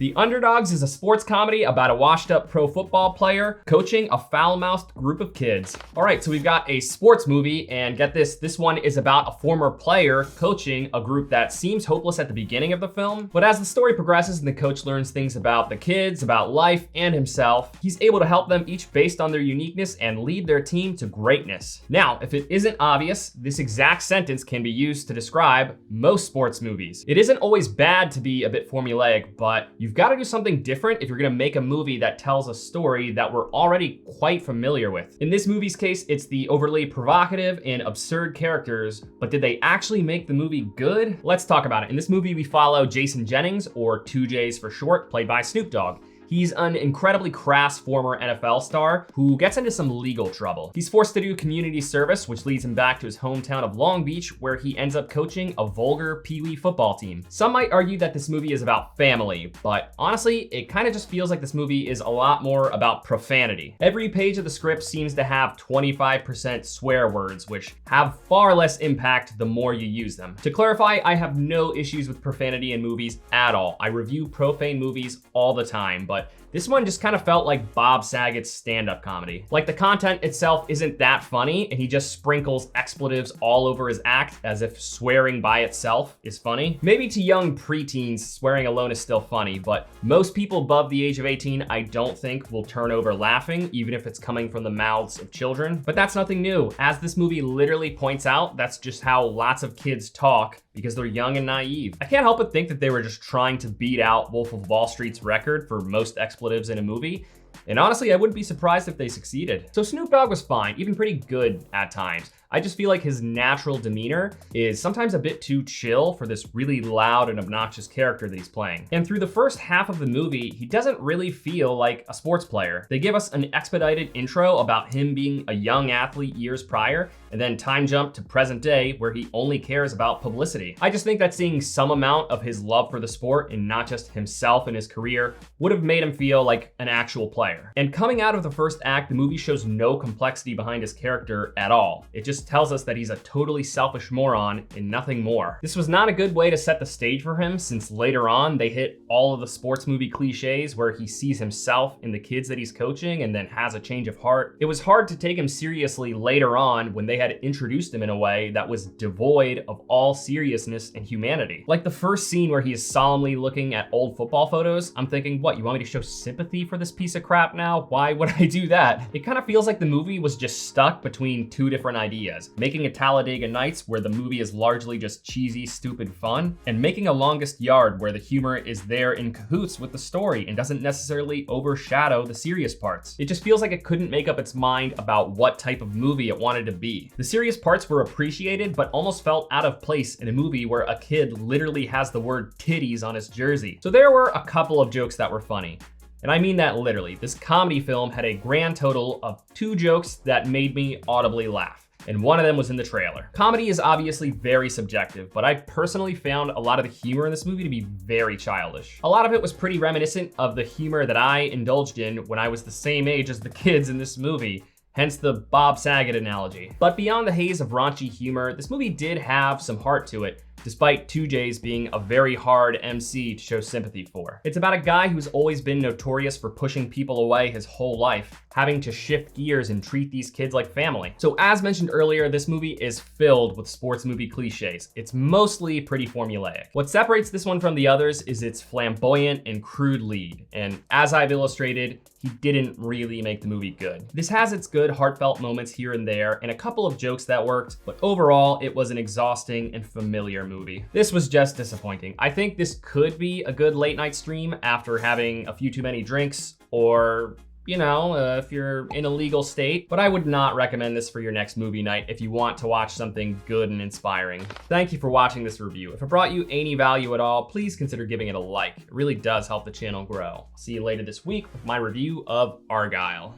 The Underdogs is a sports comedy about a washed-up pro football player coaching a foul-mouthed group of kids. All right, so we've got a sports movie, and get this one is about a former player coaching a group that seems hopeless at the beginning of the film, but as the story progresses and the coach learns things about the kids, about life, and himself, he's able to help them each based on their uniqueness and lead their team to greatness. Now, if it isn't obvious, this exact sentence can be used to describe most sports movies. It isn't always bad to be a bit formulaic, but you've got to do something different if you're going to make a movie that tells a story that we're already quite familiar with. In this movie's case, it's the overly provocative and absurd characters, but did they actually make the movie good? Let's talk about it. In this movie, we follow Jason Jennings, or 2Js for short, played by Snoop Dogg. He's an incredibly crass former NFL star who gets into some legal trouble. He's forced to do community service, which leads him back to his hometown of Long Beach, where he ends up coaching a vulgar peewee football team. Some might argue that this movie is about family, but honestly, it kind of just feels like this movie is a lot more about profanity. Every page of the script seems to have 25% swear words, which have far less impact the more you use them. To clarify, I have no issues with profanity in movies at all. I review profane movies all the time, but this one just kind of felt like Bob Saget's stand-up comedy. Like, the content itself isn't that funny, and he just sprinkles expletives all over his act as if swearing by itself is funny. Maybe to young preteens, swearing alone is still funny, but most people above the age of 18, I don't think will turn over laughing, even if it's coming from the mouths of children. But that's nothing new. As this movie literally points out, that's just how lots of kids talk because they're young and naive. I can't help but think that they were just trying to beat out Wolf of Wall Street's record for most expletives in a movie. And honestly, I wouldn't be surprised if they succeeded. So Snoop Dogg was fine, even pretty good at times. I just feel like his natural demeanor is sometimes a bit too chill for this really loud and obnoxious character that he's playing. And through the first half of the movie, he doesn't really feel like a sports player. They give us an expedited intro about him being a young athlete years prior, and then time jump to present day where he only cares about publicity. I just think that seeing some amount of his love for the sport and not just himself and his career would have made him feel like an actual player. And coming out of the first act, the movie shows no complexity behind his character at all. It just tells us that he's a totally selfish moron and nothing more. This was not a good way to set the stage for him, since later on they hit all of the sports movie cliches where he sees himself in the kids that he's coaching and then has a change of heart. It was hard to take him seriously later on when they had introduced him in a way that was devoid of all seriousness and humanity. Like the first scene where he is solemnly looking at old football photos, I'm thinking, what, you want me to show sympathy for this piece of crap now? Why would I do that? It kind of feels like the movie was just stuck between two different ideas. Making a Talladega Nights where the movie is largely just cheesy, stupid fun, and making a Longest Yard where the humor is there in cahoots with the story and doesn't necessarily overshadow the serious parts. It just feels like it couldn't make up its mind about what type of movie it wanted to be. The serious parts were appreciated, but almost felt out of place in a movie where a kid literally has the word titties on his jersey. So there were a couple of jokes that were funny. And I mean that literally. This comedy film had a grand total of 2 jokes that made me audibly laugh, and one of them was in the trailer. Comedy is obviously very subjective, but I personally found a lot of the humor in this movie to be very childish. A lot of it was pretty reminiscent of the humor that I indulged in when I was the same age as the kids in this movie. Hence the Bob Saget analogy. But beyond the haze of raunchy humor, this movie did have some heart to it, despite 2Js being a very hard MC to show sympathy for. It's about a guy who's always been notorious for pushing people away his whole life, having to shift gears and treat these kids like family. So as mentioned earlier, this movie is filled with sports movie cliches. It's mostly pretty formulaic. What separates this one from the others is its flamboyant and crude lead. And as I've illustrated, he didn't really make the movie good. This has its good heartfelt moments here and there, and a couple of jokes that worked, but overall, it was an exhausting and familiar movie. This was just disappointing. I think this could be a good late night stream after having a few too many drinks, or you know, if you're in a legal state, but I would not recommend this for your next movie night if you want to watch something good and inspiring. Thank you for watching this review. If it brought you any value at all, please consider giving it a like. It really does help the channel grow. See you later this week with my review of Argyle.